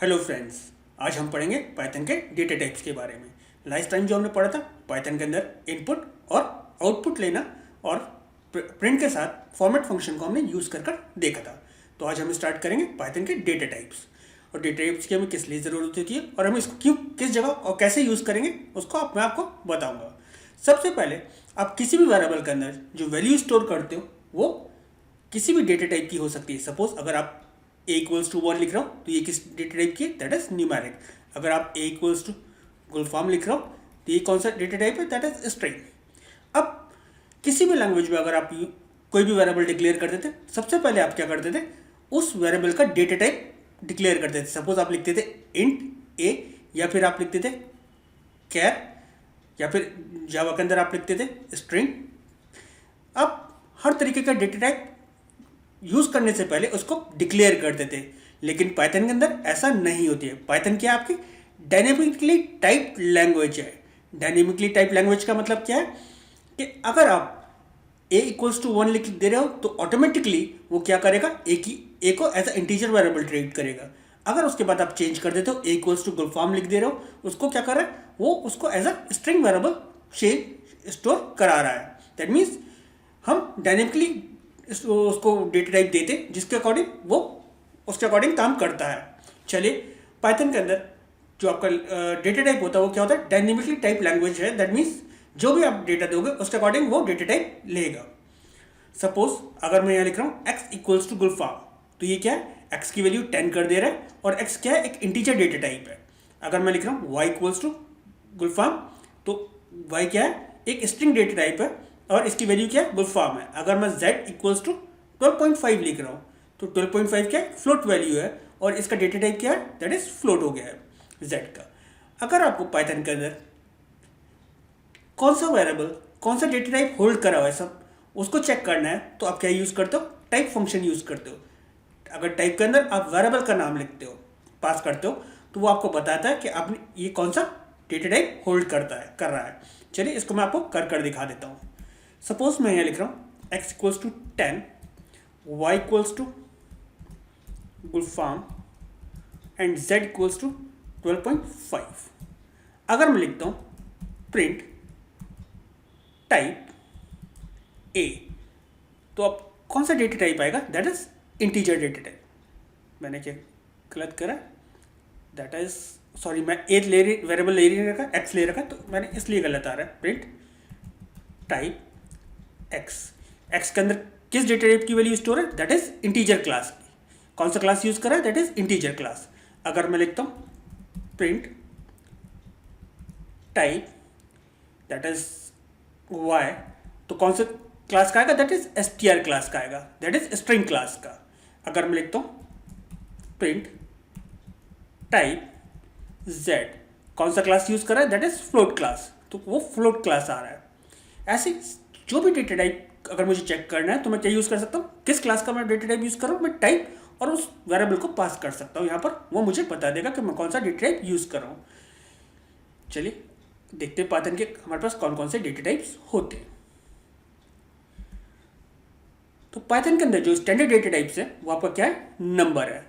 Hello friends, आज हम पढ़ेंगे पाइथन के डेटा टाइप्स के बारे में। लास्ट टाइम जो हमने पढ़ा था पाइथन के अंदर इनपुट और आउटपुट लेना और प्रिंट के साथ फॉर्मेट फंक्शन को हमने यूज़ कर देखा था। तो आज हम स्टार्ट करेंगे पाइथन के डेटा टाइप्स और डेटा टाइप्स की हमें किस लिए ज़रूरत होती है और हम इसको क्यों किस जगह और कैसे यूज़ करेंगे उसको मैं आपको बताऊँगा। सबसे पहले आप किसी भी वेरिएबल के अंदर जो वैल्यू स्टोर करते हो वो किसी भी डेटा टाइप की हो सकती है। सपोज अगर आप a इक्वल्स टू 1 लिख रहा हो तो ये किस डेटा टाइप की है, दैट इज न्यूमेरिक। अगर आप a equals to full form लिख रहा हो तो ये कौन सा डेटा टाइप है, दैट इज स्ट्रिंग। अब किसी भी लैंग्वेज में अगर आप कोई भी वेरिएबल डिक्लेयर करते थे, सबसे पहले आप क्या करते थे, उस वेरिएबल का डेटा टाइप डिक्लेयर करते थे। सपोज आप लिखते थे इंट a या फिर आप लिखते थे कैर या फिर जावा के अंदर आप लिखते थे स्ट्रिंग। अब हर तरीके का डेटा टाइप यूज़ करने से पहले उसको डिक्लेयर करते थे, लेकिन पाइथन के अंदर ऐसा नहीं होती है। पाइथन क्या आपकी डायनेमिकली टाइप लैंग्वेज है। डायनेमिकली टाइप लैंग्वेज का मतलब क्या है कि अगर आप a इक्वल्स टू 1 लिख दे रहे हो तो ऑटोमेटिकली वो क्या करेगा, a को as a integer variable treat करेगा। अगर उसके बाद आप चेंज कर देते हो, a इक्वल्स टू फॉर्म लिख दे रहे हो, उसको क्या कर रहा है, वो उसको as a string variable store करा रहा है। दैट मीन्स हम डायनेमिकली उसको डेटा टाइप देते जिसके अकॉर्डिंग वो उसके अकॉर्डिंग काम करता है। चलिए, पाइथन के अंदर जो आपका डेटा टाइप होता है वो क्या होता है, डायनेमिकली टाइप लैंग्वेज है। दैट मीन्स जो भी आप डेटा दोगे उसके अकॉर्डिंग वो डेटा टाइप लेगा। सपोज अगर मैं यहाँ लिख रहा हूँ x इक्वल्स टू गुलफाम, तो ये क्या है, x की वैल्यू 10 कर दे रहा है और x क्या है, एक इंटीजर डेटा टाइप है। अगर मैं लिख रहा हूँ y इक्वल्स टू गुलफाम, तो y क्या है, एक स्ट्रिंग डेटा टाइप है और इसकी वैल्यू क्या है, गुलफाम है। अगर मैं z इक्वल्स टू 12.5 लिख रहा हूँ तो 12.5 क्या है, फ्लोट वैल्यू है और इसका डेटा टाइप क्या है, दैट इज फ्लोट हो गया है z का। अगर आपको पाइथन के अंदर कौन सा वेरिएबल कौन सा डेटा टाइप होल्ड करा हुआ है सब उसको चेक करना है तो आप क्या यूज़ करते हो, टाइप फंक्शन यूज़ करते हो। अगर टाइप के अंदर आप वेरिएबल का नाम लिखते हो, पास करते हो, तो वो आपको बताता है कि आपने ये कौन सा डेटा टाइप होल्ड कर रहा है। चलिए इसको मैं आपको कर दिखा देता हूँ। सपोज मैं यहाँ लिख रहा हूँ x equals to 10, y equals to Gulfam and z equals to 12.5। अगर मैं लिखता हूँ प्रिंट टाइप a, तो अब कौन सा डेटा टाइप आएगा, that is integer data type. मैंने क्या गलत करा, दैट इज सॉरी, मैं ए वेरिएबल ले नहीं रखा, x ले रखा, तो मैंने इसलिए गलत आ रहा है। प्रिंट टाइप x के अंदर किस डेटा टाइप की वैल्यू स्टोर है, दैट इज इंटीजर क्लास की। कौन सा क्लास यूज करा है, दैट इज इंटीजर क्लास। अगर मैं लिखता हूँ print type that is y, तो कौन सा क्लास का आएगा, दैट इज str क्लास का आएगा, दैट इज स्ट्रिंग क्लास का। अगर मैं लिखता हूँ प्रिंट टाइप z, कौन सा क्लास यूज कर रहा है, दैट इज फ्लोट क्लास, तो वो फ्लोट क्लास आ रहा है। ऐसे जो भी डेटा टाइप अगर मुझे चेक करना है तो मैं क्या यूज़ कर सकता हूँ, किस क्लास का मैं डेटा टाइप यूज़ कर रहा हूँ, मैं टाइप और उस वेरिएबल को पास कर सकता हूँ। यहाँ पर वो मुझे बता देगा कि मैं कौन सा डेटा टाइप यूज़ कर रहा हूँ। चलिए देखते हैं पाइथन के हमारे पास कौन कौन से डेटा टाइप्स होते हैं। तो पाइथन के अंदर जो स्टैंडर्ड डेटा टाइप्स है वो आपका क्या है, नंबर है।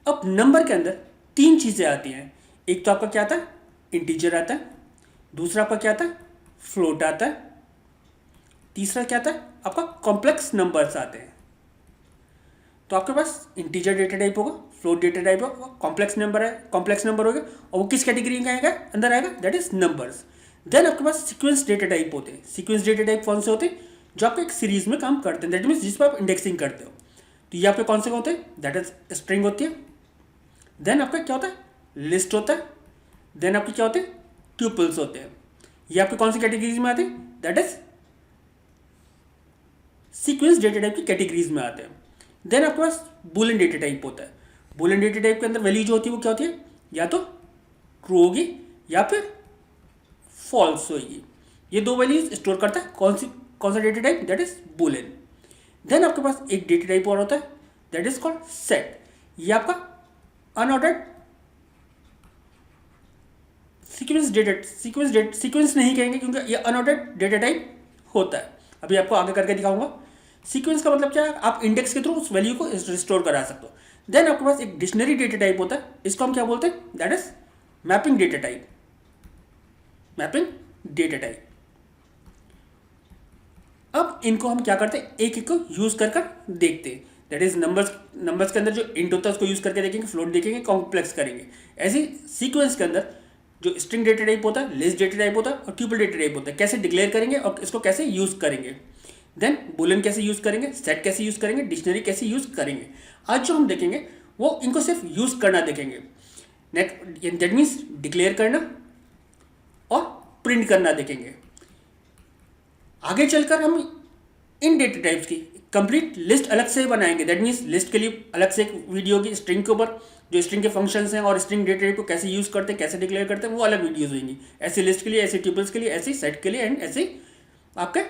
अब नंबर के अंदर 3 चीज़ें आती हैं। एक तो आपका क्या आता है, इंटीजर आता है, दूसरा आपका क्या आता है, फ्लोट आता है, तीसरा क्या आता है, आपका कॉम्प्लेक्स नंबर्स आते हैं। तो आपके पास इंटीजर डेटा टाइप होगा, फ्लोट डेटा टाइप होगा, कॉम्प्लेक्स नंबर होगा और वो किस कैटेगरी का आएगा, अंदर आएगा, दैट इज नंबर्स। देन आपके पास सीक्वेंस डेटा टाइप होते हैं। सीक्वेंस डेटा टाइप कौन से होते हैं, जो आपको एक सीरीज में काम करते हैं, दैट मीन्स जिस पर आप इंडेक्सिंग करते हो। तो ये आपके कौन से होते हैं, दैट इज स्ट्रिंग होती है। देन आपका क्या होता है, लिस्ट होता है। देन आपके क्या होते हैं, ट्यूपल्स होते हैं। ये आपके कौन सी कैटेगरीज में आते हैं, that is sequence data type की कैटेगरीज में आते हैं। देन आपके पास बूलियन डेटा टाइप होता है। बूलियन डेटा टाइप के अंदर वैल्यू जो होती है वो क्या होती है, या तो ट्रू होगी या फिर फॉल्स होगी। ये 2 वैल्यूज स्टोर करता है कौन सा data type, that is Boolean. Then आपके पास एक डेटा टाइप और होता है, दैट इज कॉल्ड सेट। ये आपका अनऑर्डर्ड सीक्वेंस नहीं कहेंगे क्योंकि ये अनऑर्डर्ड डेटा टाइप होता है। अभी आपको आगे करके दिखाऊंगा। सीक्वेंस का मतलब क्या है, आप इंडेक्स के थ्रू उस वैल्यू को रिस्टोर करा सकते हो। देन आपके पास एक डिक्शनरी डेटा टाइप होता है, इसको हम क्या बोलते हैं, that is mapping data type, mapping data type. अब इनको हम क्या करते हैं, एक एक को यूज कर देखते हैं, दैट इज नंबर्स के अंदर जो इंट होता है उसको यूज करके देखेंगे, फ्लोट देखेंगे, कॉम्प्लेक्स करेंगे। ऐसे सीक्वेंस के अंदर जो स्ट्रिंग डेटा टाइप होता है, लिस्ट डेटा टाइप होता है और ट्यूपल डेटा टाइप होता है, कैसे डिक्लेयर करेंगे और इसको कैसे यूज करेंगे। देन बुलियन कैसे यूज करेंगे, सेट कैसे यूज करेंगे, डिक्शनरी कैसे यूज करेंगे। आज जो हम देखेंगे वो इनको सिर्फ यूज करना देखेंगे। नेक्स्ट दैट मीन्स डिक्लेयर करना और प्रिंट करना देखेंगे। आगे चलकर हम इन डेटा टाइप्स की कंप्लीट लिस्ट अलग से बनाएंगे, दैट मीन्स लिस्ट के लिए अलग से एक वीडियो की, स्ट्रिंग के ऊपर जो स्ट्रिंग के फंक्शंस हैं और स्ट्रिंग डेटा टाइप को कैसे यूज करते हैं, कैसे डिक्लेयर करते हैं, वो अलग वीडियोस होंगी। ऐसे लिस्ट के लिए, ऐसे ट्यूपल्स के लिए, ऐसे सेट के लिए एंड ऐसे आपके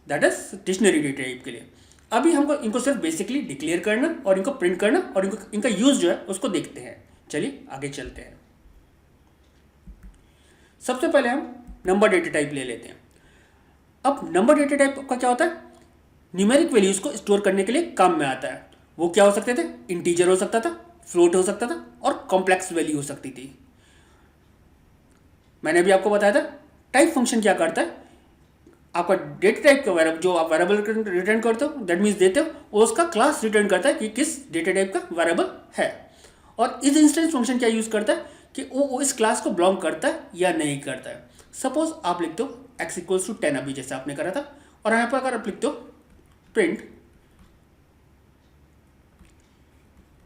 that is dictionary data type के लिए। अभी हमको इनको सिर्फ बेसिकली डिक्लेयर करना और इनको प्रिंट करना और इनका यूज जो है उसको देखते हैं। चलिए आगे चलते हैं। सबसे पहले हम नंबर डेटा टाइप ले लेते हैं। अब नंबर डेटा टाइप का क्या होता है, न्यूमेरिक वैल्यूज को स्टोर करने के लिए काम में आता है। वो क्या हो सकते थे, इंटीजर हो सकता था, फ्लोट हो सकता था और कॉम्प्लेक्स वैल्यू हो सकती थी। मैंने अभी आपको बताया था टाइप फंक्शन क्या करता है, आपका डेटा टाइप का वेरिएबल जो आप वेरिएबल रिटर्न करते हो, दैट मीन्स देते हो, वो उसका क्लास रिटर्न करता है कि किस डेटा टाइप का वेरिएबल है। और इस इंस्टेंस फंक्शन क्या यूज करता है कि वो इस क्लास को बिलोंग करता है या नहीं करता है। सपोज आप लिखते हो x इक्वल्स टू 10 अभी जैसे आपने करा था, और यहाँ पर अगर आप लिखते हो प्रिंट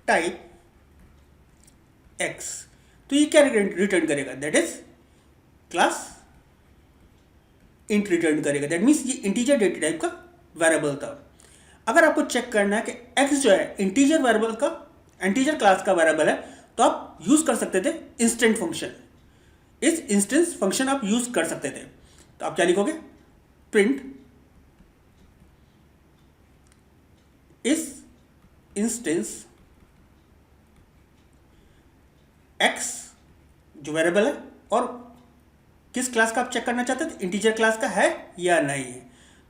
टाइप x, तो ये क्या रिटर्न करेगा, that is class int return करेगा। दैट मीन्स ये इंटीजर डेटा टाइप का वेरिएबल था। अगर आपको चेक करना है कि x जो है इंटीजर वेरिएबल का, इंटीजर क्लास का वेरिएबल है, तो आप यूज कर सकते थे इंस्टेंट फंक्शन। इस इंस्टेंस फंक्शन आप यूज कर सकते थे। तो आप क्या लिखोगे, प्रिंट इस इंस्टेंस x जो वेरिएबल है और किस क्लास का आप चेक करना चाहते थे, इंटीजर क्लास का है या नहीं है।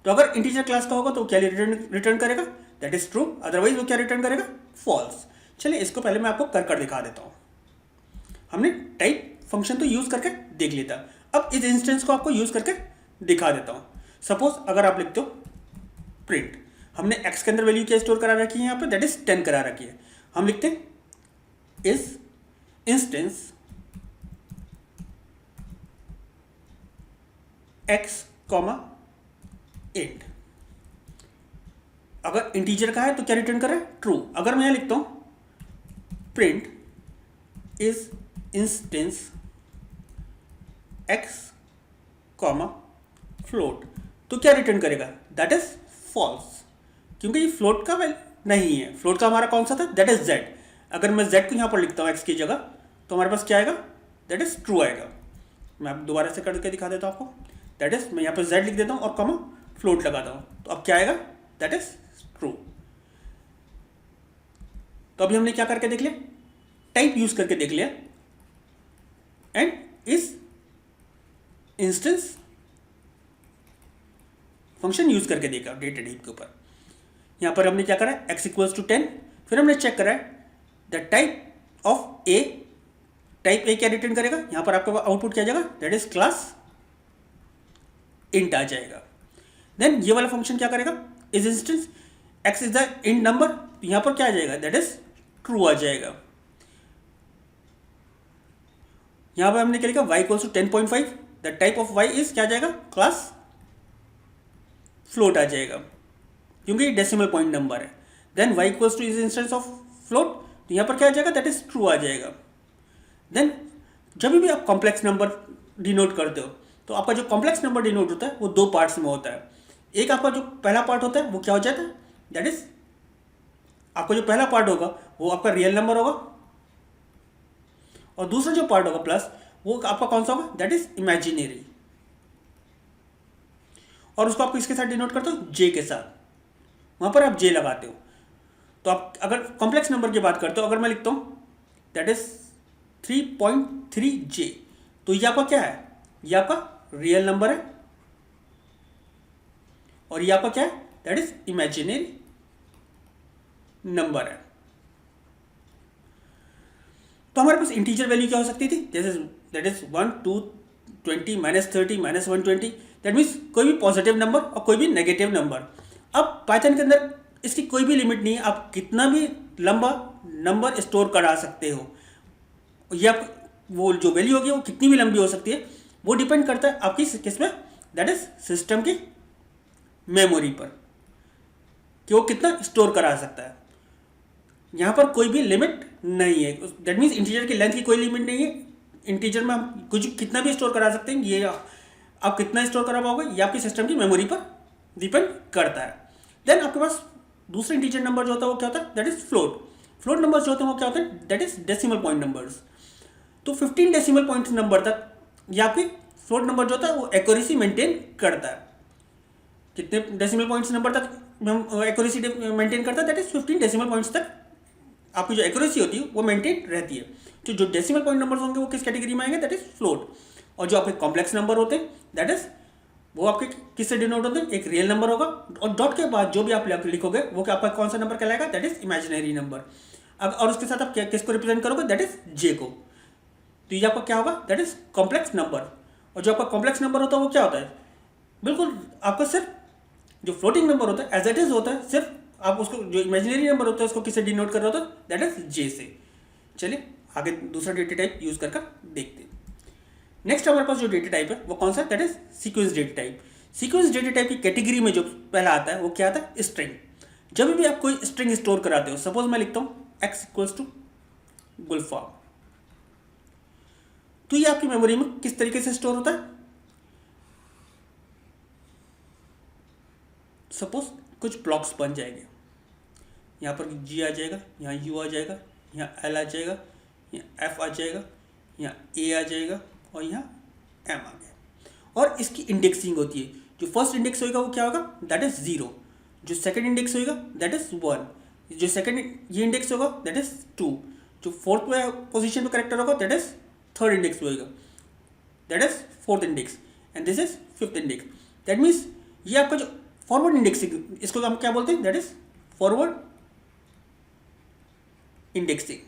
तो अगर इंटीजर क्लास का होगा तो क्या रिटर्न करेगा, दैट इज ट्रू, अदरवाइज वो क्या रिटर्न करेगा, फॉल्स। चलिए इसको पहले मैं आपको कर दिखा देता हूँ। हमने टाइप फंक्शन तो यूज करके देख लिया था, अब इस इंस्टेंस को आपको यूज करके दिखा देता हूँ। सपोज अगर आप लिखते हो प्रिंट, हमने x के अंदर वैल्यू क्या स्टोर करा रखी है यहाँ पे, दैट इज 10 करा रखी है। हम लिखते हैं इस इंस्टेंस x, int, अगर इंटीजर का है तो क्या रिटर्न कर रहा है, ट्रू। अगर मैं यहां लिखता हूं print is instance x, float, तो क्या रिटर्न करेगा, दैट इज फॉल्स, क्योंकि ये फ्लोट का नहीं है। फ्लोट का हमारा कौन सा था, दैट इज z। अगर मैं z को यहां पर लिखता हूं x की जगह, तो हमारे पास क्या आएगा, दैट इज ट्रू आएगा। मैं आप दोबारा से करके दिखा देता हूं आपको, दैट इज मैं यहाँ पर z लिख देता हूँ और कॉमा फ्लोट लगाता हूँ, तो अब क्या आएगा, दैट इज ट्रू। तो अभी हमने क्या करके देख लिया, टाइप यूज करके देख लिया एंड इस इंस्टेंस फंक्शन यूज करके देखा डेटा टाइप के ऊपर। यहाँ पर हमने क्या करा, x इक्वल्स टू 10, फिर हमने चेक करा the type of a, type a क्या रिटर्न करेगा, यहाँ पर आपका आउटपुट क्या जाएगा, दैट इज क्लास इंट आ जाएगा। देन ये वाला फंक्शन क्या करेगा, इस instance x is the int number, यहां पर क्या आ जाएगा, दैट इज ट्रू आ जाएगा। यहां पर हमने क्या लिखा, y equals to 10.5, the type of y is क्या आ जाएगा, क्लास फ्लोट आ जाएगा, क्योंकि ये डेसिमल पॉइंट नंबर है। देन y इक्वल्स टू इस इंस्टेंस ऑफ फ्लोट, तो यहां पर क्या आ जाएगा, दैट इज ट्रू आ जाएगा। देन जब भी आप कॉम्प्लेक्स नंबर डिनोट करते हो, तो आपका जो कॉम्प्लेक्स नंबर डिनोट होता है वो दो पार्ट्स में होता है। एक आपका जो पहला पार्ट होता है वो क्या हो जाता है, दैट इज आपका जो पहला पार्ट होगा वो आपका रियल नंबर होगा, और दूसरा जो पार्ट होगा प्लस, वो आपका कौन सा होगा, दैट इज इमेजिनरी, और उसको आप किसके साथ डिनोट करते हो, जे के साथ, वहां पर आप जे लगाते हो। तो आप अगर कॉम्प्लेक्स नंबर की बात करते हो, अगर मैं लिखता हूं दैट इज 3.3j, तो ये आपका क्या है, ये आपका रियल नंबर है, और ये आपका क्या है, दैट इज इमेजिनरी नंबर है। तो हमारे पास इंटीजर वैल्यू क्या हो सकती थी, दैट इज 1 2 20 -30 -120, दैट मीन्स कोई भी पॉजिटिव नंबर और कोई भी नेगेटिव नंबर। अब पाइथन के अंदर इसकी कोई भी लिमिट नहीं है, आप कितना भी लंबा नंबर स्टोर करा सकते हो, या वो जो वैल्यू होगी वो कितनी भी लंबी हो सकती है, वो डिपेंड करता है आपकी किस में, दैट इज सिस्टम की मेमोरी पर, कि वो कितना स्टोर करा सकता है। यहाँ पर कोई भी लिमिट नहीं है, दैट मीन्स इंटीजर की लेंथ की कोई लिमिट नहीं है। इंटीजर में हम कुछ कितना भी स्टोर करा सकते हैं, ये आप कितना स्टोर करा पाओगे ये आपकी सिस्टम की मेमोरी पर डिपेंड करता है। देन आपके पास दूसरा इंटीजर नंबर जो होता है वो क्या होता है, that is float. Float number जो होते हैं वो क्या होते हैं, that is decimal point numbers. तो 15 डेसिमल पॉइंट नंबर तक ये आपकी फ्लोट नंबर जो होता है वो एक्यूरेसी मेंटेन करता है। कितने डेसिमल पॉइंट्स नंबर तक एक्यूरेसी मेंटेन करता है, दैट इज 15 डेसिमल पॉइंट्स तक आपकी जो एक्यूरेसी होती है वो मेंटेन रहती है। तो जो डेसिमल पॉइंट नंबर होंगे वो किस कैटेगरी में आएंगे, दैट इज फ्लोट। और जो आपके कॉम्प्लेक्स नंबर होते हैं दैट इज वो आपके किससे डिनोट होते हैं, एक रियल नंबर होगा और डॉट के बाद जो भी आप लिखोगे वो आपका कौन सा नंबर कहलाएगा, दैट इज इमेजिनरी नंबर। और उसके साथ आप किसको रिप्रेजेंट करोगे, दैट इज जे को। तो ये आपका क्या होगा, दैट इज कॉम्प्लेक्स नंबर। और जो आपका कॉम्प्लेक्स नंबर होता है वो क्या होता है, बिल्कुल आपका सिर्फ जो फ्लोटिंग नंबर होता है एज इट इज होता है, सिर्फ आप उसको जो इमेजिनरी नंबर होता है उसको किससे डिनोट कर रहे होता है, दैट इज जे से। चलिए आगे दूसरा डेटा टाइप यूज कर देखते हैं। नेक्स्ट हमारे पास जो डेटा टाइप है वो कौन सा है, that is sequence data type. Sequence data type की कैटेगरी में जो पहला आता है वो क्या आता है, स्ट्रिंग। जब भी आप कोई स्ट्रिंग स्टोर कराते हो, सपोज मैं लिखता हूँ x इक्वल्स टू गुलफाम, तो ये आपकी मेमोरी में किस तरीके से स्टोर होता है, सपोज कुछ ब्लॉक्स बन जाएंगे, यहाँ पर G आ जाएगा, यहाँ U आ जाएगा, यहाँ L आ जाएगा, यहाँ F आ जाएगा, यहाँ A आ जाएगा और यहाँ M आ गया। और इसकी इंडेक्सिंग होती है, जो फर्स्ट इंडेक्स होगा वो क्या होगा, दैट इज 0। जो सेकंड इंडेक्स होगा दैट इज 1। जो सेकंड ये इंडेक्स होगा दैट इज 2। जो फोर्थ पोजीशन पे करेक्टर होगा दैट इज थर्ड इंडेक्स होगा, that is fourth index and this is fifth index. That means ये आपका जो फॉरवर्ड इंडेक्सिंग, इसको हम क्या बोलते हैं, दैट इज फॉरवर्ड इंडेक्सिंग।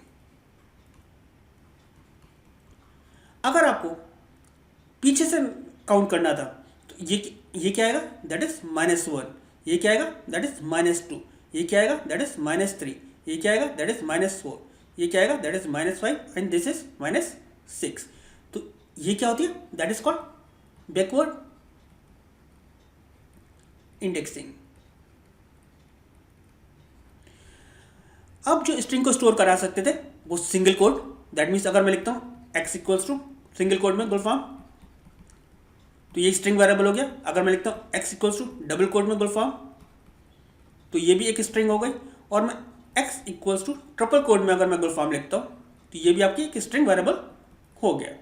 अगर आपको पीछे से काउंट करना था तो ये क्या आएगा, दैट इज -1। ये क्या आएगा, दैट इज -2। ये क्या आएगा, दैट इज -3। ये क्या आएगा, दैट इज -4। ये क्या आएगा, that is -5 and this is -6। तो ये क्या होती है, that is called backward indexing. अब जो स्ट्रिंग को स्टोर करा सकते थे वो सिंगल कोड, दैट मीन्स अगर मैं लिखता हूँ x equals to single quote में गुलफाम, तो ये स्ट्रिंग वेरिएबल हो गया। अगर मैं लिखता हूँ x equals to double quote में गुलफाम, तो ये भी एक स्ट्रिंग हो गई। और मैं x equals to triple quote में अगर मैं गुलफाम लिखता हूँ तो ये भी आपकी एक स्ट्रिंग वेरिएबल हो गया।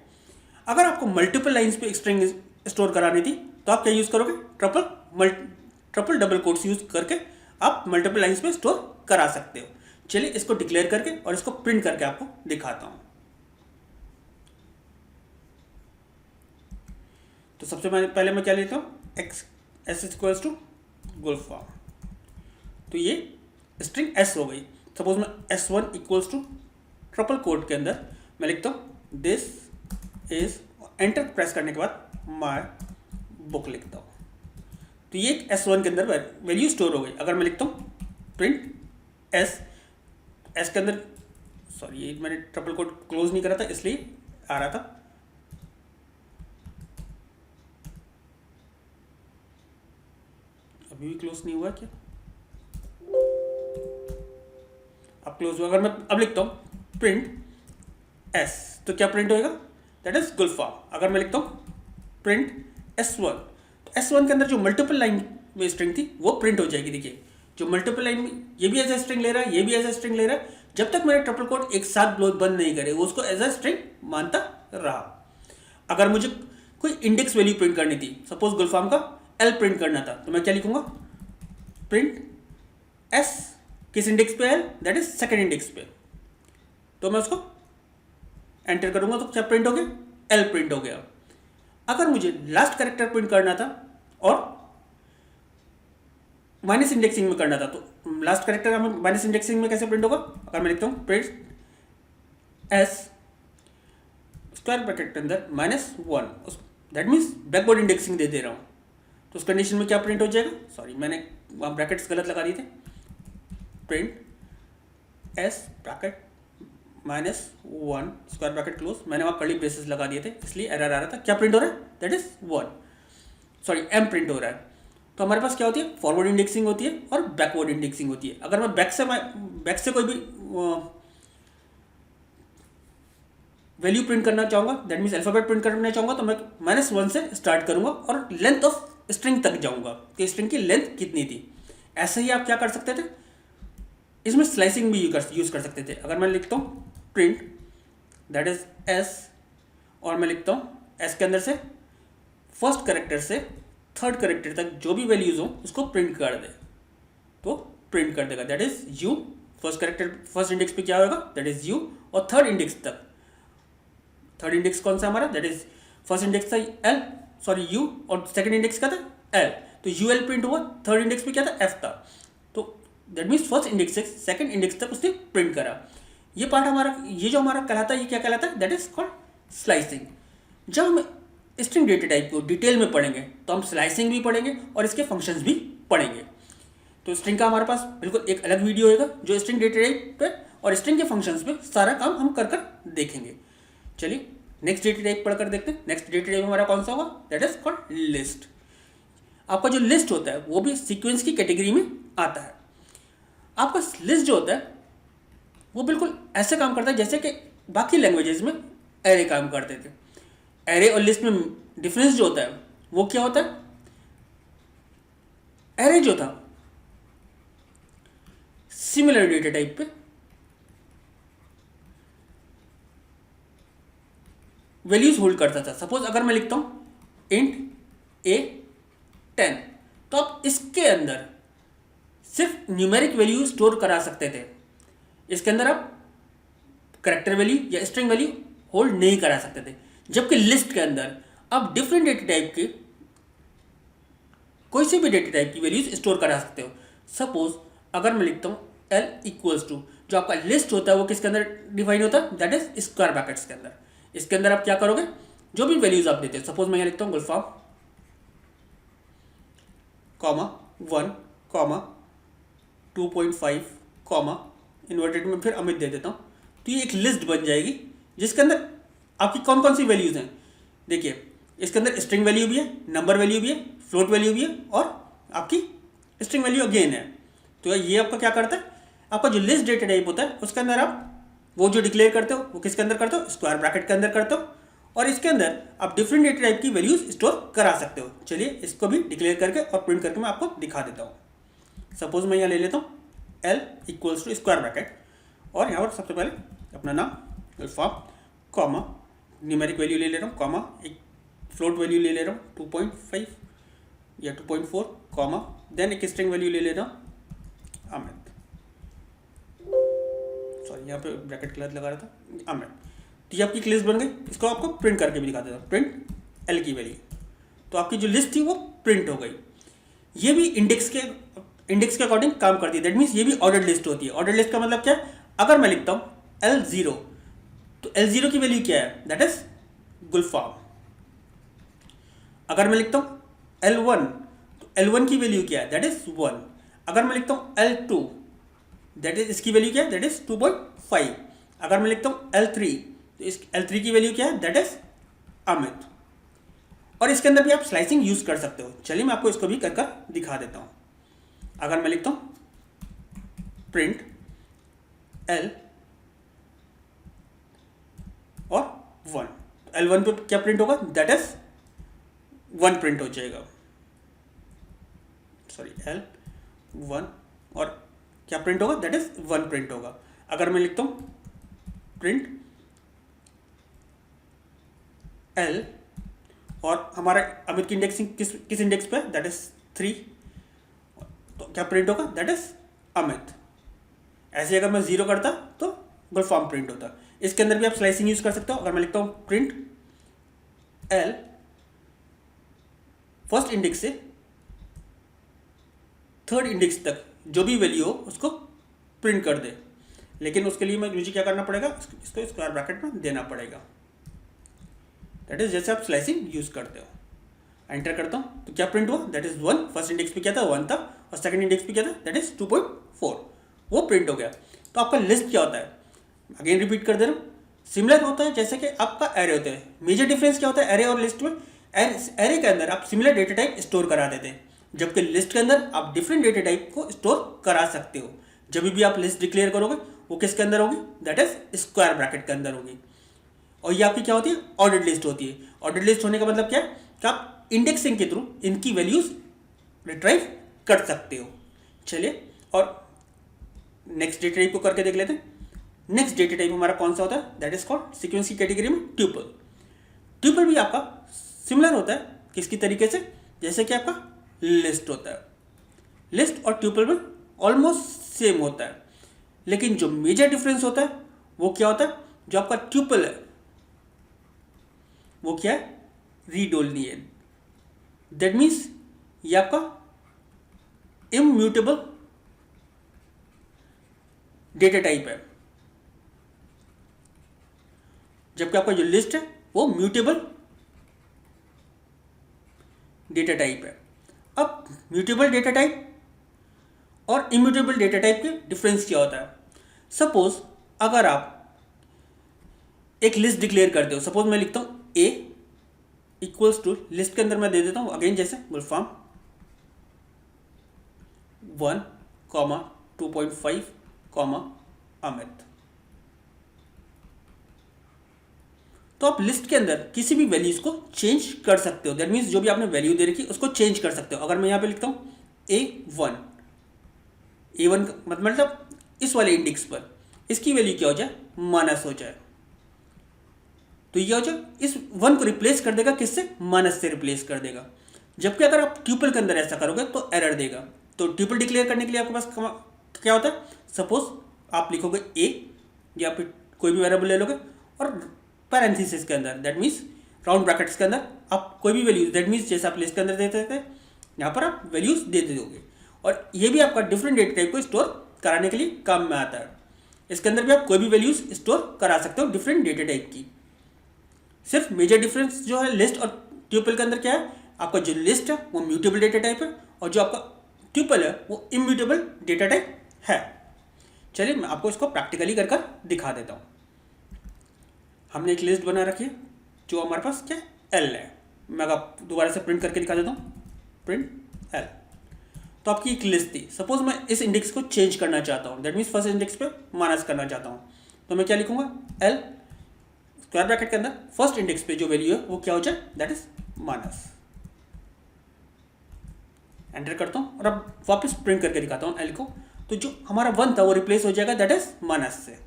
अगर आपको मल्टीपल लाइन्स पे स्ट्रिंग स्टोर करानी थी तो आप क्या यूज़ करोगे, ट्रिपल डबल कोड्स यूज करके आप मल्टीपल लाइन्स पे स्टोर करा सकते हो। चलिए इसको डिक्लेयर करके और इसको प्रिंट करके आपको दिखाता हूँ। तो सबसे पहले मैं क्या लेता हूँ, s इक्वल्स टू गुलफाम, तो ये स्ट्रिंग s हो गई। सपोज मैं s1 equals to triple code के अंदर मैं लिखता हूँ दिस इज, एंटर प्रेस करने के बाद माय बुक लिखता हूँ, तो ये s1 के अंदर वैल्यू स्टोर हो गई। अगर मैं लिखता हूँ प्रिंट s के अंदर, सॉरी ये मैंने ट्रिपल कोड क्लोज नहीं करा था इसलिए आ रहा था, अभी भी क्लोज नहीं हुआ क्या, अब क्लोज हुआ। अगर मैं अब लिखता हूँ प्रिंट s, तो क्या प्रिंट होएगा, दैट इज गुलफाम। अगर मैं लिखता हूँ प्रिंट s1, तो s1 के अंदर जो मल्टीपल लाइन में स्ट्रिंग थी वो प्रिंट हो जाएगी। देखिए जो मल्टीपल लाइन में ये भी एज ए स्ट्रिंग ले रहा है, ये भी एज ए स्ट्रिंग ले रहा है, जब तक मैंने ट्रिपल कोड एक साथ बंद नहीं करे वो उसको एज ए स्ट्रिंग मानता रहा। अगर मुझे कोई इंडेक्स वैल्यू प्रिंट करनी थी, सपोज गुलफाम का L प्रिंट करना था, तो मैं क्या लिखूंगा, प्रिंट S किस इंडेक्स पे है, दैट इज सेकेंड इंडेक्स पे, तो मैं उसको एंटर करूंगा तो क्या प्रिंट हो गया, L प्रिंट हो गया। अगर मुझे लास्ट कैरेक्टर प्रिंट करना था और माइनस इंडेक्सिंग में करना था, तो लास्ट कैरेक्टर माइनस इंडेक्सिंग में कैसे प्रिंट होगा, अगर मैं लिखता हूँ प्रिंट S स्क्वायर ब्रैकेट के अंदर -1, दैट मीन्स बैकवर्ड इंडेक्सिंग दे रहा हूँ, तो उस कंडीशन में क्या प्रिंट हो जाएगा, सॉरी मैंने वहाँ ब्रैकेट्स गलत लगा दिए थे, print S bracket -1 square bracket close, मैंने वहाँ कर्ली ब्रेसेस लगा दिए थे इसलिए एरर आ रहा था। क्या प्रिंट हो रहा है, that is 1, sorry m print हो रहा है। तो हमारे पास क्या होती है, फॉरवर्ड इंडेक्सिंग होती है और बैकवर्ड इंडेक्सिंग होती है। अगर मैं बैक से कोई भी वैल्यू प्रिंट करना चाहूँगा, दैट मीन्स अल्फाबेट प्रिंट करना चाहूँगा, तो मैं -1 से स्टार्ट करूँगा और लेंथ ऑफ स्ट्रिंग तक जाऊँगा कि स्ट्रिंग की लेंथ कितनी थी। ऐसे ही आप क्या कर सकते थे, इसमें स्लाइसिंग भी यूज़ कर सकते थे। अगर मैं लिखता हूँ प्रिंट दैट इज एस और मैं लिखता हूँ एस के अंदर से फर्स्ट करेक्टर से थर्ड करेक्टर तक जो भी वैल्यूज हो उसको प्रिंट कर दे, तो प्रिंट कर देगा, that is you. First character first index पे क्या होगा, दैट इज यू, और थर्ड इंडेक्स तक, थर्ड इंडेक्स कौन सा हमारा, दैट इज फर्स्ट इंडेक्स था एल, सॉरी यू, और सेकंड इंडेक्स का था एल, तो यू एल प्रिंट हुआ, थर्ड इंडेक्स पे क्या था एफ था, तो दैट मीन्स फर्स्ट इंडेक्स से सेकंड इंडेक्स तक उसने प्रिंट करा। ये पार्ट हमारा, ये जो हमारा कहलाता है, ये क्या कहलाता है, दैट इज कॉल्ड स्लाइसिंग। जब हम स्ट्रिंग डेटा टाइप को डिटेल में पढ़ेंगे तो हम स्लाइसिंग भी पढ़ेंगे और इसके फंक्शंस भी पढ़ेंगे। तो स्ट्रिंग का हमारे पास बिल्कुल एक अलग वीडियो होगा जो स्ट्रिंग डेटा टाइप पे और स्ट्रिंग के फंक्शंस पे सारा काम हम कर देखेंगे। चलिए नेक्स्ट डेटा टाइप पढ़कर देखते हैं। नेक्स्ट डेटा टाइप हमारा कौन सा होगा, दैट इज कॉल्ड लिस्ट। आपका जो लिस्ट होता है वो भी सीक्वेंस की कैटेगरी में आता है। आपका लिस्ट जो होता है वो बिल्कुल ऐसे काम करता है जैसे कि बाकी लैंग्वेजेस में एरे काम करते थे। एरे और लिस्ट में डिफरेंस जो होता है वो क्या होता है, एरे जो था सिमिलर डेटा टाइप पे वैल्यूज होल्ड करता था। सपोज अगर मैं लिखता हूं इंट ए 10, तो आप इसके अंदर सिर्फ न्यूमेरिक वैल्यू स्टोर करा सकते थे। इसके अंदर आप करेक्टर वैल्यू या स्ट्रिंग वैल्यू होल्ड नहीं करा सकते थे। जबकि लिस्ट के अंदर आप डिफरेंट डेटा टाइप के कोई से भी डेटा टाइप की वैल्यूज स्टोर करा सकते हो। सपोज अगर मैं लिखता हूँ एल इक्वल्स टू, जो आपका लिस्ट होता है वो किसके अंदर डिफाइन होता है, दैट इज स्क्वायर ब्रैकेट्स के अंदर। इसके अंदर आप क्या करोगे, जो भी वैल्यूज आप देते हो, सपोज मैं यहाँ लिखता हूँ गुलफाम कॉमा 1 कॉमा 2.5 कॉमा इन्वर्टेड में फिर अमित दे देता हूँ, तो ये एक लिस्ट बन जाएगी जिसके अंदर आपकी कौन कौन सी वैल्यूज हैं। देखिए इसके अंदर स्ट्रिंग वैल्यू भी है, नंबर वैल्यू भी है, फ्लोट वैल्यू भी है और आपकी स्ट्रिंग वैल्यू अगेन है। तो ये आपका क्या करता है, आपका जो लिस्ट डेटा टाइप होता है उसके अंदर आप वो जो डिक्लेयर करते हो वो किसके अंदर करते हो, स्क्वायर ब्रैकेट के अंदर करते हो, और इसके अंदर आप डिफरेंट डेटा टाइप की वैल्यूज स्टोर करा सकते हो। चलिए इसको भी डिक्लेयर करके और प्रिंट करके मैं आपको दिखा देता हूँ। सपोज मैं यहाँ ले लेता हूँ L equals to square bracket और यहाँ पर सबसे पहले अपना नाम गुलफाम कॉमा न्यूमेरिक वैल्यू ले रहा हूँ कॉमा एक फ्लोट वैल्यू ले रहा हूँ 2.5 या 2.4 कॉमा देन एक स्ट्रिंग वैल्यू ले रहा हूँ अमित, सॉरी यहाँ पे ब्रैकेट गलत लगा रहा था, अमित। तो ये आपकी लिस्ट बन गई। इसको आपको प्रिंट करके भी दिखा देता हूँ, प्रिंट एल की वैल्यू, तो आपकी जो लिस्ट थी वो प्रिंट हो गई। ये भी इंडेक्स के अकॉर्डिंग काम करती है, दैट मीन्स ये भी ऑर्डर्ड लिस्ट होती है। ऑर्डर्ड लिस्ट का मतलब क्या है, अगर मैं लिखता हूँ L0 तो L0 की वैल्यू क्या है, दैट इज गुलफाम। अगर मैं लिखता हूँ L1 तो L1 की वैल्यू क्या है, दैट इज 1। अगर मैं लिखता हूँ L2 दैट इज इसकी वैल्यू क्या है, दैट इज 2.5। अगर मैं लिखता हूँ L3 तो इस L3 की वैल्यू क्या है, दैट इज अमित। और इसके अंदर भी आप स्लाइसिंग यूज कर सकते हो। चलिए मैं आपको इसको भी कर दिखा देता हूँ। अगर मैं लिखता हूँ प्रिंट L और 1, L1 पे क्या प्रिंट होगा, दैट इज 1 प्रिंट हो जाएगा, सॉरी L1 और क्या प्रिंट होगा, दैट इज 1 प्रिंट होगा। अगर मैं लिखता हूँ प्रिंट L और हमारा अमित की इंडेक्सिंग किस इंडेक्स पे, दैट इज 3, तो क्या प्रिंट होगा, दैट इज अमित। ऐसे अगर मैं 0 करता तो गुलफाम प्रिंट होता। इसके अंदर भी आप स्लाइसिंग यूज कर सकते हो। अगर मैं लिखता हूँ प्रिंट L फर्स्ट इंडेक्स से थर्ड इंडेक्स तक जो भी वैल्यू हो उसको प्रिंट कर दे, लेकिन उसके लिए मुझे क्या करना पड़ेगा, इसको स्क्वायर ब्रैकेट में देना पड़ेगा। दैट इज जैसे आप स्लाइसिंग यूज़ करते हो। एंटर करता हूँ तो क्या प्रिंट हुआ, दैट इज 1। फर्स्ट इंडेक्स पे क्या था, 1 था, और सेकंड इंडेक्स पे क्या था, दैट इज 2.4, वो प्रिंट हो गया। तो आपका लिस्ट क्या होता है, अगेन रिपीट कर दे रहा हूँ, सिमिलर होता है जैसे कि आपका एरे होता है। मेजर डिफरेंस क्या होता है एरे और लिस्ट में, एरे के अंदर आप सिमिलर डेटा टाइप स्टोर करा देते हैं, जबकि लिस्ट के अंदर आप डिफरेंट डेटा टाइप को स्टोर करा सकते हो। जब भी आप लिस्ट डिक्लेयर करोगे वो किसके अंदर होगी, दैट इज स्क्वायर ब्रैकेट के अंदर होगी। और ये आपकी क्या होती है, ऑर्डर्ड लिस्ट होती है। ऑर्डर्ड लिस्ट होने का मतलब क्या है कि आप इंडेक्सिंग के थ्रू इनकी वैल्यूज रिट्राइव कर सकते हो। चलिए और नेक्स्ट डेटा टाइप को करके देख लेते हैं। नेक्स्ट डेटा टाइप हमारा कौन सा होता है, दैट इज कॉल्ड सीक्वेंस की कैटेगरी में ट्यूपल। ट्यूपल भी आपका सिमिलर होता है किसकी तरीके से, जैसे कि आपका लिस्ट होता है। लिस्ट और ट्यूपल में ऑलमोस्ट सेम होता है, लेकिन जो मेजर डिफरेंस होता है वो क्या होता है, जो आपका ट्यूपल है वो क्या है, रीड ओनली है। दैट मीन्स ये आपका इम्यूटेबल डेटा टाइप है, जबकि आपका जो लिस्ट है वो म्यूटेबल डेटा टाइप है। अब म्यूटेबल डेटा टाइप और इम्यूटेबल डेटा टाइप के डिफरेंस क्या होता है। सपोज अगर आप एक लिस्ट डिक्लेयर करते हो, सपोज मैं लिखता हूं ए इक्वल्स टू, लिस्ट के अंदर मैं दे देता हूं अगेन जैसे गुलफाम 1, 2.5, अमित। तो आप लिस्ट के अंदर किसी भी वैल्यूज को चेंज कर सकते हो। दैट मीन्स जो भी आपने वैल्यू दे रखी उसको चेंज कर सकते हो। अगर मैं यहाँ पे लिखता हूँ A1 मतलब इस वाले इंडेक्स पर इसकी वैल्यू क्या हो जाए, माइनस हो जाए, तो ये हो जाए इस 1 को रिप्लेस कर देगा, किससे, माइनस से रिप्लेस कर देगा। जबकि अगर आप ट्यूपल के अंदर ऐसा करोगे तो एरर देगा। तो ट्यूपल डिक्लेयर करने के लिए आपके पास क्या होता है, सपोज आप लिखोगे ए या फिर कोई भी वेरिएबल ले लोगे और पैरेंथेसिस के अंदर, दैट मीन्स राउंड ब्रैकेट्स के अंदर आप कोई भी वैल्यूज, दैट मीन्स जैसे आप लिस्ट के अंदर देते थे यहाँ पर आप वैल्यूज देते दोगे। और ये भी आपका डिफरेंट डेटा टाइप को स्टोर कराने के लिए काम में आता है। इसके अंदर भी आप कोई भी वैल्यूज स्टोर करा सकते हो डिफरेंट डेटा टाइप की। सिर्फ मेजर डिफरेंस जो है लिस्ट और ट्यूपल के अंदर क्या है, आपका जो लिस्ट है वो म्यूटेबल डेटा टाइप है और जो आपका ट्यूपल है वो इम्यूटेबल डेटा टाइप है। चलिए मैं आपको इसको प्रैक्टिकली कर दिखा देता हूँ। हमने एक लिस्ट बना रखी है जो हमारे पास क्या है, एल है। मैं आपको दोबारा से प्रिंट करके दिखा देता हूँ, प्रिंट एल। तो आपकी एक लिस्ट थी, सपोज मैं इस इंडेक्स को चेंज करना चाहता हूँ, दैट मीन्स फर्स्ट इंडेक्स पे माइनस करना चाहता हूँ, तो मैं क्या लिखूंगा, एल स्क्वायर ब्रैकेट के अंदर फर्स्ट इंडेक्स पे जो वैल्यू है वो क्या हो जाए, दैट इज माइनस। एंटर करता हूँ और अब वापस प्रिंट करके दिखाता हूँ एल को। तो जो हमारा 1 था वो रिप्लेस हो जाएगा दैट इज माइनस से,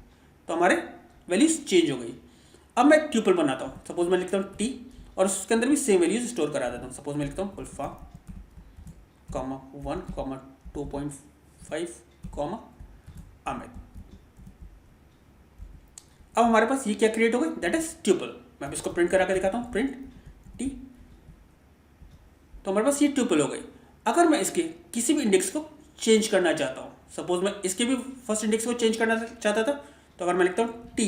तो हमारे वैल्यूज चेंज हो गई। अब मैं ट्यूपल बनाता हूँ, सपोज मैं लिखता हूँ टी और उसके अंदर भी सेम वैल्यूज स्टोर करा देता हूँ। सपोज मैं लिखता हूँ अल्फा 1, 2.5, अमित। अब हमारे पास ये क्या क्रिएट हो गई, दैट इज ट्यूपल। मैं अब इसको प्रिंट करा के दिखाता हूँ, प्रिंट टी, तो हमारे पास ये ट्यूपल हो गई। अगर मैं इसके किसी भी इंडेक्स को चेंज करना चाहता हूँ, सपोज मैं इसके भी फर्स्ट इंडेक्स को चेंज करना चाहता था, तो अगर मैं लिखता हूँ टी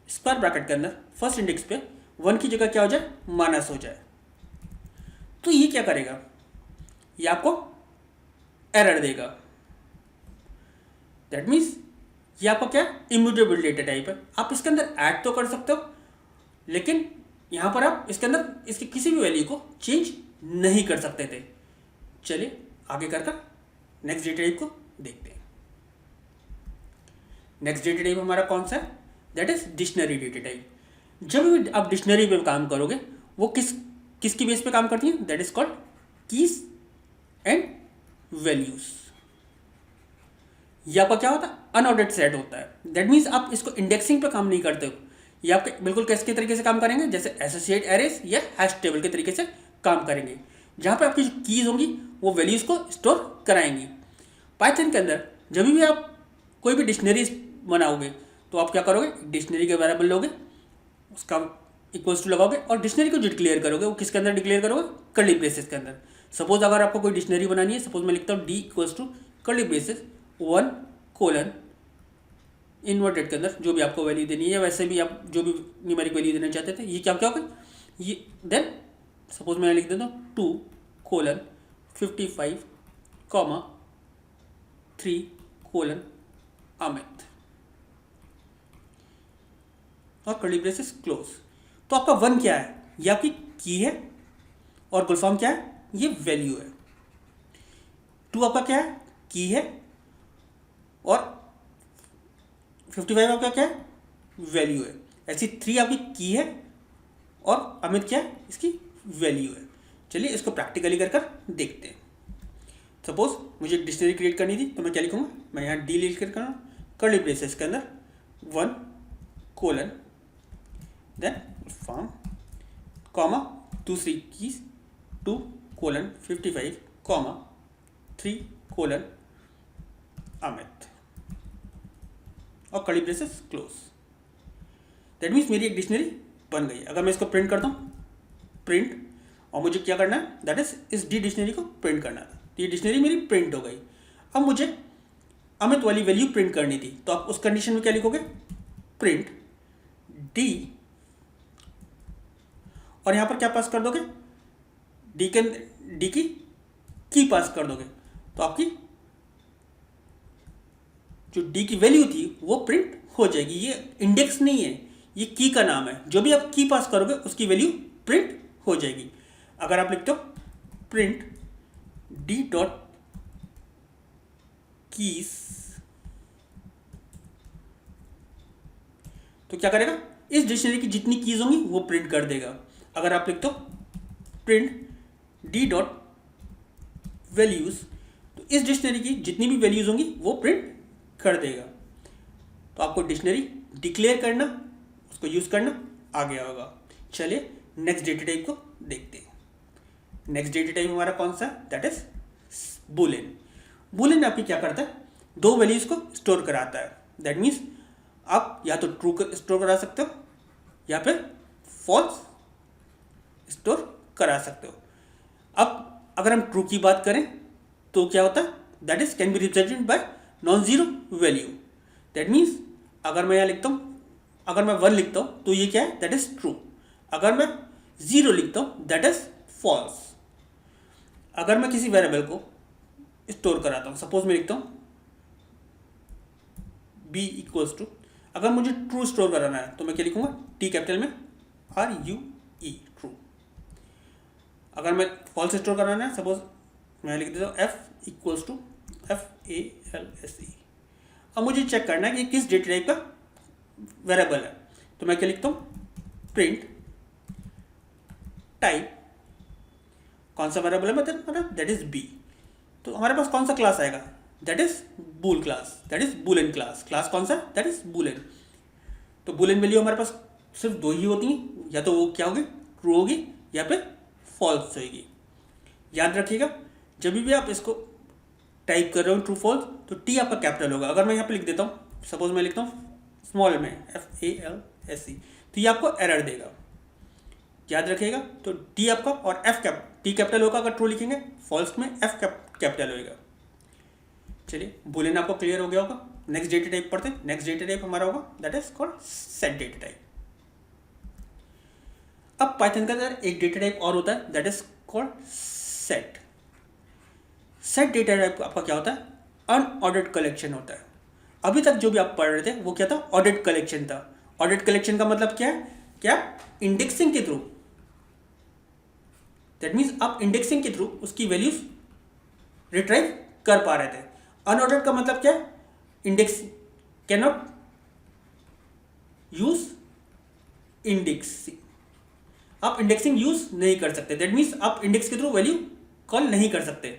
स्क्वायर ब्रैकेट के अंदर फर्स्ट इंडेक्स पे 1 की जगह क्या हो जाए, माइनस हो जाए, तो ये क्या करेगा, ये आपको एरर देगा। दैट मीन्स ये आपका क्या इम्यूटेबल डेटा टाइप है। आप इसके अंदर ऐड तो कर सकते हो, लेकिन यहाँ पर आप इसके अंदर इसकी किसी भी वैल्यू को चेंज नहीं कर सकते थे। चलिए आगे कर नेक्स्ट डेटा टाइप को देखते हैं। नेक्स्ट डेटा टाइप हमारा कौन सा है, that is dictionary data type. जब भी आप डिक्शनरी पे काम करोगे वो किसकी बेस पे काम करती है, that is called keys and values. ये आपका क्या होता है, अनऑर्डर्ड सेट होता है। दैट मीन्स आप इसको इंडेक्सिंग पे काम नहीं करते हो, ये आपके बिल्कुल कैसे तरीके से काम करेंगे, जैसे एसोसिएट एरेस या हैश टेबल के तरीके से काम करेंगे, जहाँ पे आपकी जो कीज होंगी वो वैल्यूज को स्टोर कराएंगी। पाइथन के अंदर जब भी आप कोई भी डिक्शनरी बनाओगे तो आप क्या करोगे, डिक्शनरी के वेरिएबल लोगे, उसका इक्वल्स टू लगाओगे और डिक्शनरी को जो डिक्लेयर करोगे वो किसके अंदर डिक्लेयर करोगे, कर्ली ब्रेसेस के अंदर। सपोज अगर आपको कोई डिक्शनरी बनानी है, सपोज मैं लिखता हूँ D equals to curly braces 1 inverted के अंदर जो भी आपको वैल्यू देनी है, या वैसे भी आप जो भी न्यूमेरिक वैल्यू देना चाहते थे, ये क्या होगा, ये देन सपोज मैं लिख देता हूँ 2:55, 3: अमित और कर्ली ब्रेसेस क्लोज। तो आपका 1 क्या है? ये आपकी की है और गुलफाम क्या है? ये वैल्यू है। 2 आपका क्या है? की है और 55 आपका क्या है? वैल्यू है। ऐसी 3 आपकी की है और अमित क्या है? इसकी वैल्यू है। चलिए इसको प्रैक्टिकली कर देखते हैं। सपोज मुझे एक डिक्शनरी क्रिएट करनी थी, तो मैं क्या लिखूंगा? मैं यहाँ डी लिख कर कर्ली ब्रेसेस के अंदर 1: देन फॉर्म कॉमा दूसरी की 2:55, 3: अमित और curly braces close. That means मेरी एक डिक्शनरी बन गई। अगर मैं इसको प्रिंट करता हूँ, प्रिंट, और मुझे क्या करना है? दैट इज इस डी डिक्शनरी को प्रिंट करना था। तो ये डिक्शनरी मेरी प्रिंट हो गई। अब मुझे अमित वाली वैल्यू प्रिंट करनी थी, तो आप उस कंडीशन में क्या लिखोगे? प्रिंट डी, और यहां पर क्या पास कर दोगे? डी की पास कर दोगे, तो आपकी जो डी की वैल्यू थी वो प्रिंट हो जाएगी। ये इंडेक्स नहीं है, ये की का नाम है। जो भी आप की पास करोगे उसकी वैल्यू प्रिंट हो जाएगी। अगर आप लिखते हो प्रिंट डी डॉट कीज, तो क्या करेगा? इस डिक्शनरी की जितनी कीज होंगी वो प्रिंट कर देगा। अगर आप लिखते हो प्रिंट डी डॉट वैल्यूज, तो इस डिक्शनरी की जितनी भी वैल्यूज होंगी वो प्रिंट कर देगा। तो आपको डिक्शनरी डिक्लेयर करना, उसको यूज करना आ गया होगा। चलिए नेक्स्ट डेटा टाइप को देखते हैं। नेक्स्ट डेटा टाइप हमारा कौन सा है? That is Boolean. बुलियन आपकी क्या करता है? 2 वैल्यूज को स्टोर कराता है। दैट मीन्स आप या तो ट्रू स्टोर करा सकते हो या फिर फॉल्स स्टोर करा सकते हो। अब अगर हम ट्रू की बात करें तो क्या होता है? That is can be represented by non zero value. That means अगर मैं यहाँ लिखता हूँ, अगर मैं 1 लिखता हूँ तो ये क्या है? That is true. अगर मैं 0 लिखता हूँ दैट इज फॉल्स। अगर मैं किसी वेरिएबल को स्टोर कराता हूँ, सपोज मैं लिखता हूँ b इक्वल्स टू, अगर मुझे ट्रू स्टोर कराना है तो मैं क्या लिखूंगा? टी कैपिटल में RUE, ट्रू। अगर मैं फॉल्स स्टोर कराना है, सपोज मैं लिख देता हूँ f इक्वल्स टू FALSE। अब मुझे चेक करना है कि किस डेटा टाइप का वेरिएबल है, तो मैं क्या लिखता हूँ? प्रिंट टाइप, कौन सा वेरिएबल है मतलब? That is b। तो हमारे पास कौन सा क्लास आएगा? That is bool class, that is boolean class. Class कौन सा? That is boolean. तो बुलियन वैल्यू हमारे पास सिर्फ 2 ही होती हैं, या तो वो क्या होगी? ट्रू होगी या फिर फॉल्स होगी। याद रखिएगा, जब भी आप इसको टाइप कर रहे हो ट्रू फॉल्स, तो टी आपका कैपिटल होगा। अगर मैं यहाँ पे लिख देता हूँ, सपोज मैं लिखता हूँ स्मॉल में FALSE, तो ये आपको एरर देगा। याद रखिएगा, तो टी आपका और टी कैपिटल होगा अगर ट्रू लिखेंगे, फॉल्स में F कैपिटल होगा। चलिए बुलियन आपको क्लियर हो गया होगा। नेक्स्ट डेटा टाइप पढ़ते हैं। नेक्स्ट डेटा टाइप हमारा होगा that is called set data type. अब पाइथन के अंदर एक डेटा टाइप और होता है that is called set. Set data type आपका क्या होता है? अनऑर्डर्ड कलेक्शन होता है। अभी तक जो भी आप पढ़ रहे थे वो क्या था? ऑर्डर्ड कलेक्शन था। ऑर्डर्ड कलेक्शन का मतलब क्या है? क्या इंडेक्सिंग के थ्रू, दैट मीन्स आप इंडेक्सिंग के थ्रू उसकी वैल्यूज रिट्राइव कर पा रहे थे। अनऑर्डर्ड का मतलब क्या है? Index can not use indexing, आप इंडेक्सिंग यूज नहीं कर सकते। दैट मीन्स आप इंडेक्स के थ्रू वैल्यू कॉल नहीं कर सकते,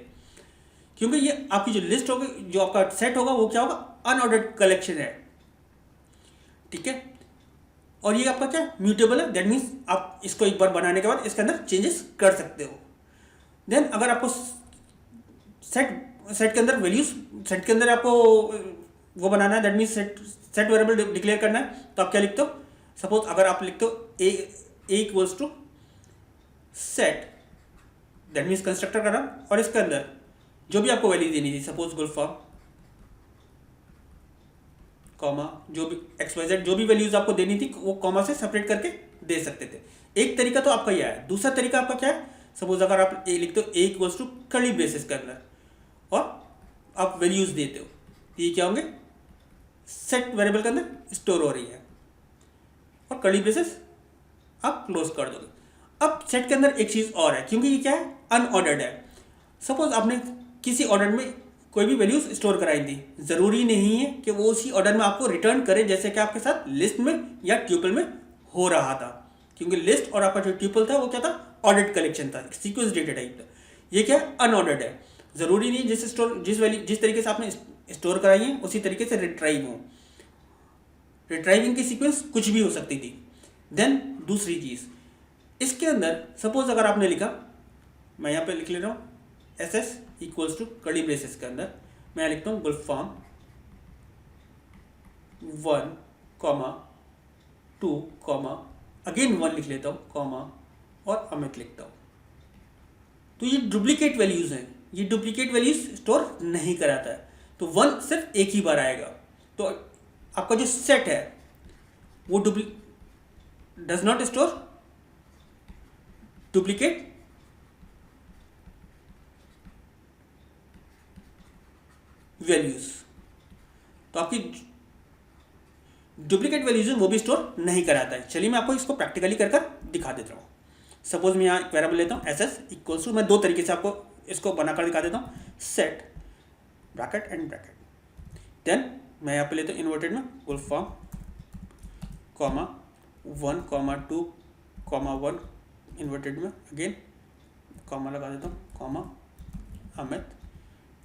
क्योंकि ये आपकी जो लिस्ट होगी, जो आपका सेट होगा वो क्या होगा? अनऑर्डर्ड कलेक्शन है। ठीक है, और ये आपका क्या? म्यूटेबल है। दैट मीन्स आप इसको एक बार बनाने के बाद इसके अंदर चेंजेस कर सकते हो। देन अगर आपको सेट के अंदर वैल्यूज, सेट के अंदर आपको वो बनाना है, that means set variable declare करना है, तो आप क्या लिखते हो? सपोज अगर आप लिखते हो A equals to set, that means constructor का नाम, और इसके अंदर जो भी आपको वैल्यू देनी थी, सपोज गुलफाम कॉमा जो भी XYZ जो भी वैल्यूज आपको देनी थी वो कॉमा से सेपरेट करके दे सकते थे। एक तरीका तो आपका यह है। दूसरा तरीका आपका क्या है, सपोज अगर आप ए लिखते हो A equals to curly braces के अंदर और आप वैल्यूज देते हो, तो ये क्या होंगे, सेट वेरिएबल के अंदर स्टोर हो रही है और कर्ली ब्रेसेस आप क्लोज कर दोगे। अब सेट के अंदर एक चीज़ और है, क्योंकि ये क्या है, अनऑर्डर्ड है। सपोज आपने किसी ऑर्डर में कोई भी वैल्यूज स्टोर कराई थी, ज़रूरी नहीं है कि वो उसी ऑर्डर में आपको रिटर्न करे जैसे कि आपके साथ लिस्ट में या ट्यूपल में हो रहा था, क्योंकि लिस्ट और आपका जो ट्यूपल था वो क्या था, ऑर्डर्ड कलेक्शन था, सीक्वेंस डेटा टाइप था। ये क्या है, अनऑर्डर्ड है। ज़रूरी नहीं जिस तरीके से आपने स्टोर कराई है उसी तरीके से रिट्राइव हो। रिट्राइविंग की सीक्वेंस कुछ भी हो सकती थी। देन दूसरी चीज़, इसके अंदर सपोज अगर आपने लिखा, मैं यहाँ पे लिख ले रहा हूँ S S equals to curly braces के अंदर मैं लिखता हूँ गुलफाम 1, 2, अगेन 1 लिख लेता हूँ कॉमा और अमित लिखता हूँ। तो ये डुप्लीकेट वैल्यूज़ हैं, ये डुप्लीकेट वैल्यूज स्टोर नहीं कराता है, तो 1 सिर्फ एक ही बार आएगा। तो आपका जो सेट है वो does not store duplicate values, तो आपकी डुप्लीकेट वैल्यूज वो भी स्टोर नहीं कराता है। चलिए मैं आपको इसको प्रैक्टिकली कर दिखा देता हूँ। सपोज मैं यहाँ एक वेरिएबल लेता हूँ एस एस इक्वल्स टू, मैं दो तरीके से आपको इसको बनाकर दिखा देता हूँ, set bracket and bracket. Then मैं यहाँ पे लेता हूँ इन्वर्टेड में गुलफाम 1, 2, 1 इन्वर्टेड में अगेन कॉमा लगा देता हूँ कॉमा अमित,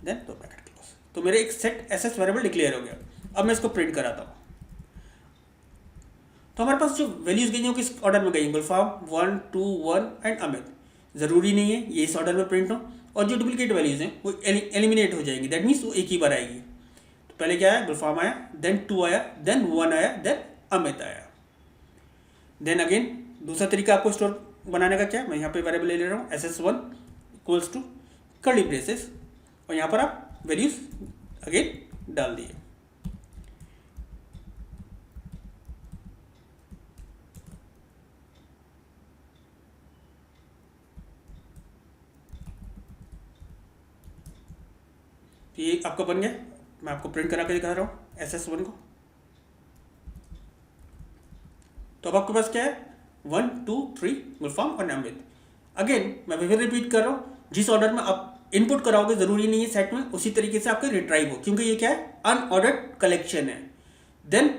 देन दो ब्रैकेट क्लोज। तो मेरे एक set S S variable declare हो गया। अब मैं इसको प्रिंट कराता हूँ, तो हमारे पास जो वैल्यूज गई हैं वो किस ऑर्डर में गई, गुलफाम 1, 2, 1 एंड अमित। ज़रूरी नहीं है ये इस ऑर्डर में प्रिंट हो, और जो डुप्लीकेट वैल्यूज हैं वो एलिमिनेट हो जाएंगी, दैट मीन्स वो एक ही बार आएगी। तो पहले क्या आया, गुलफाम आया, देन 2 आया, देन 1 आया, देन अमित आया। देन अगेन दूसरा तरीका आपको स्टोर बनाने का क्या है, मैं यहाँ पे वेरिएबल ले रहा हूँ SS1 equals to curly braces और यहाँ पर आप वैल्यूज अगेन डाल दिए। तो ये आपका बन गया। मैं आपको प्रिंट करा के दिखा रहा हूँ SS1 को। तो अब आपके पास क्या है, 1, 2, 3 गुलफाम और अमित। अगेन मैं फिर रिपीट कर रहा हूँ, जिस ऑर्डर में आप इनपुट कराओगे ज़रूरी नहीं है सेट में उसी तरीके से आपके रिट्राइव हो, क्योंकि ये क्या है, अनऑर्डर्ड कलेक्शन है। देन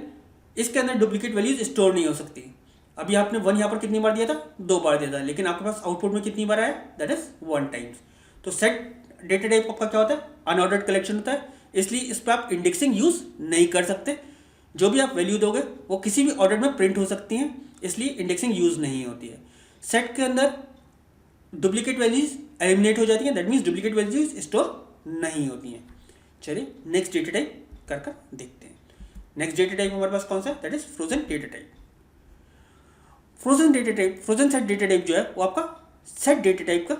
इसके अंदर डुप्लीकेट वैल्यूज स्टोर नहीं हो सकती। अभी आपने 1 यहाँ पर कितनी बार दिया था, 2 बार दिया था, लेकिन आपके पास आउटपुट में कितनी बार आया, दैट इज 1 टाइम्स। तो सेट डेटा टाइप आपका क्या होता है, अनऑर्डर्ड कलेक्शन होता है, इसलिए इस पर आप इंडेक्सिंग यूज नहीं कर सकते। जो भी आप वैल्यू दोगे वो किसी भी ऑर्डर में प्रिंट हो सकती हैं, इसलिए इंडेक्सिंग यूज नहीं होती है। सेट के अंदर डुप्लीकेट वैल्यूज एलिमिनेट हो जाती हैं, that means duplicate values store नहीं होती हैं। चलिए नेक्स्ट डेटा टाइप कर देखते हैं। नेक्स्ट डेटा टाइप हमारे पास कौन सा है, that is frozen data type. Frozen set data type जो है वो आपका सेट डेटा टाइप का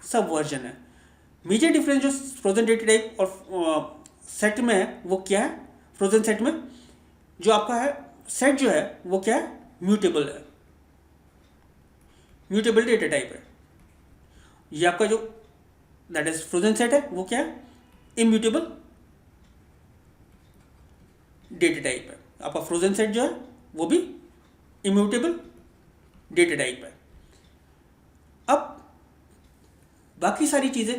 सब वर्जन है। मेजर डिफरेंस जो फ्रोजन डेटा टाइप और सेट में है वो क्या है, फ्रोजन सेट में जो आपका है सेट जो है वो क्या है, म्यूटेबल है, म्यूटेबल डेटा टाइप है। ये आपका जो दैट इज फ्रोजन सेट है वो क्या है, इम्यूटेबल डेटा टाइप है। आपका फ्रोजन सेट जो है वो भी इम्यूटेबल डेटा टाइप है। अब बाकी सारी चीज़ें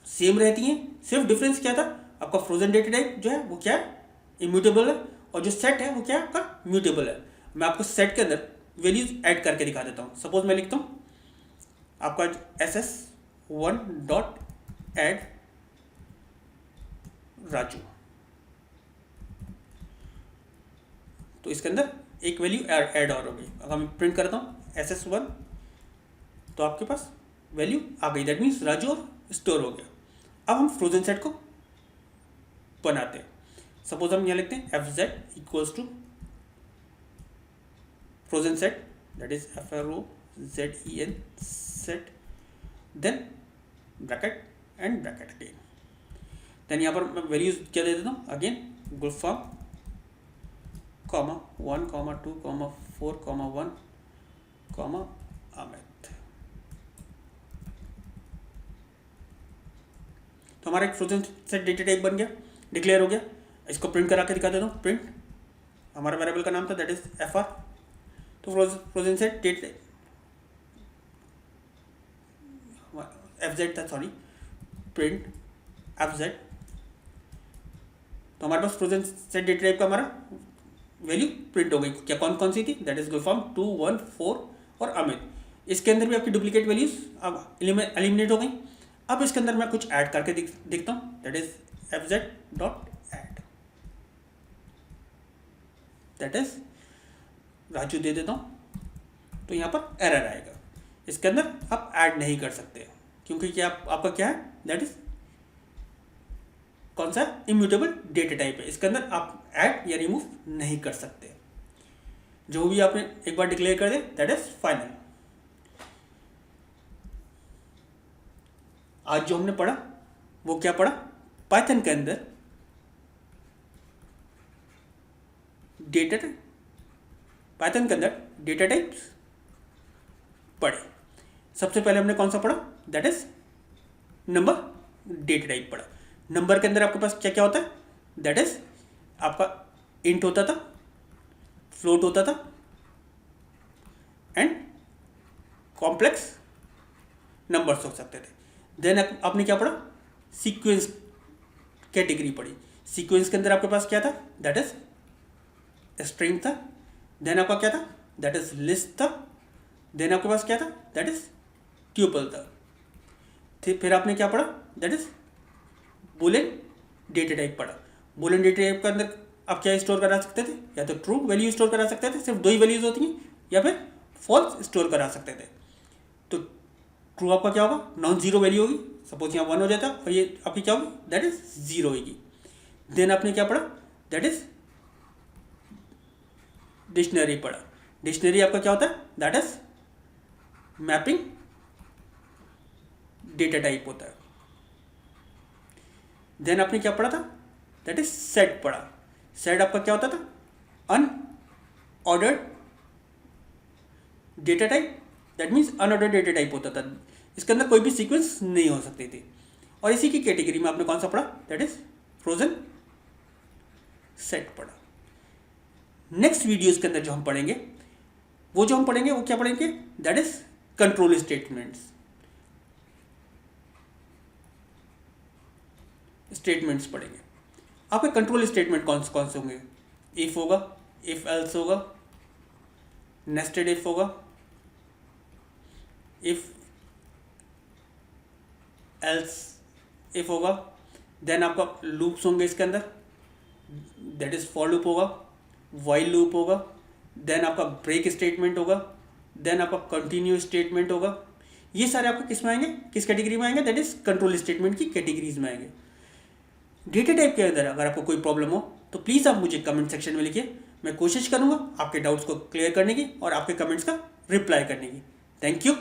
सेम रहती हैं, सिर्फ डिफरेंस क्या था, आपका फ्रोजन डेटा टाइप जो है वो क्या है, इम्यूटेबल है, और जो सेट है वो क्या है, आपका म्यूटेबल है। मैं आपको सेट के अंदर वैल्यूज ऐड करके दिखा देता हूँ। सपोज मैं लिखता हूँ आपका SS1 डॉट ऐड राजू, तो इसके अंदर एक वैल्यू ऐड और हो गई। अगर मैं प्रिंट करता हूँ SS1 तो आपके पास वैल्यू आ गई, दैट मीन्स राजू और स्टोर हो गया। अब हम फ्रोजन सेट को बनाते हैं। सपोज हम यहाँ लिखते हैं FZ equals to frozen set, that is FROZEN set, then bracket and bracket again. Then यहाँ पर मैं वैल्यूज क्या दे देता हूँ, अगेन गुलफाम 1, 2, 4,1, अमित। तो हमारा एक फ्रोजन सेट डेटा टाइप बन गया, डिक्लेयर हो गया। इसको प्रिंट करा के दिखा देता हूँ। प्रिंट हमारा वेरिएबल का नाम था, दैट इज FR। तो फ्रोजन सेट डेटा FZ था, सॉरी, प्रिंट FZ। तो हमारे पास फ्रोजन सेट डेटा टाइप का हमारा वैल्यू प्रिंट हो गई। क्या कौन कौन सी थी? दैट इज गुलफाम 2, 1, 4 और अमित। इसके अंदर भी आपकी डुप्लीकेट वैल्यूज अब एलिमिनेट हो गई। अब इसके अंदर मैं कुछ ऐड करके देखता हूँ, that is FZ.add, that is Raju दे देता हूँ। तो यहाँ पर एरर आएगा। इसके अंदर आप ऐड नहीं कर सकते क्योंकि क्या आपका क्या है, दैट इज कौन सा इम्यूटेबल डेटा टाइप है। इसके अंदर आप ऐड या रिमूव नहीं कर सकते। जो भी आपने एक बार डिक्लेयर कर दे, दैट इज फाइनल। आज जो हमने पढ़ा वो क्या पढ़ा? पाइथन के अंदर डेटा टाइप्स पढ़े। सबसे पहले हमने कौन सा पढ़ा? That is number data type पढ़ा। नंबर के अंदर आपके पास क्या क्या होता है? दैट इज आपका इंट होता था, फ्लोट होता था एंड कॉम्प्लेक्स नंबर्स हो सकते थे। देन आपने क्या पढ़ा? सीक्वेंस कैटेगरी पढ़ी। सीक्वेंस के अंदर आपके पास क्या था? दैट इज स्ट्रिंग था। देन आपका क्या था? दैट इज लिस्ट था। देन आपके पास क्या था? दैट इज ट्यूपल था। फिर आपने क्या पढ़ा? That is Boolean data type पढ़ा। बूलियन डेटा टाइप के अंदर आप क्या स्टोर करा सकते थे? या तो ट्रू वैल्यू स्टोर करा सकते थे, सिर्फ 2 ही वैल्यूज होती हैं, या फिर फॉल्स स्टोर करा सकते थे। तो ट्रू आपका क्या होगा? नॉन जीरो वैल्यू होगी। सपोज यहाँ 1 हो जाता और ये आपकी क्या होगी? दैट इज 0 होगी। देन आपने क्या पढ़ा? दैट इज डिक्शनरी पढ़ा। डिक्शनरी आपका क्या होता है? That is mapping data type होता है। देन आपने क्या पढ़ा था? दैट इज सेट पढ़ा। सेट आपका क्या होता था? Unordered data type, that means unordered data type होता था। इसके अंदर कोई भी सीक्वेंस नहीं हो सकती थी। और इसी की कैटेगरी में आपने कौन सा पढ़ा? दैट इज फ्रोजन सेट पढ़ा। नेक्स्ट वीडियोस के अंदर जो हम पढ़ेंगे वो क्या पढ़ेंगे? दैट इज कंट्रोल स्टेटमेंट्स पढ़ेंगे। आपके कंट्रोल स्टेटमेंट कौन से होंगे? इफ होगा, इफ एल्स होगा, नेस्टेड इफ होगा, इफ एल्स इफ होगा। देन आपका लूप्स होंगे इसके अंदर, दैट इज फॉर लूप होगा, वाइल लूप होगा। देन आपका ब्रेक स्टेटमेंट होगा। देन आपका कंटिन्यू स्टेटमेंट होगा। ये सारे आपको किस में आएंगे? किस कैटेगरी में आएंगे? दैट इज कंट्रोल स्टेटमेंट की कैटेगरीज में आएंगे। डेटा टाइप के अंदर अगर आपको कोई प्रॉब्लम हो तो प्लीज़ आप मुझे कमेंट सेक्शन में लिखिए। मैं कोशिश करूँगा आपके डाउट्स को क्लियर करने की और आपके कमेंट्स का रिप्लाई करने की। Thank you.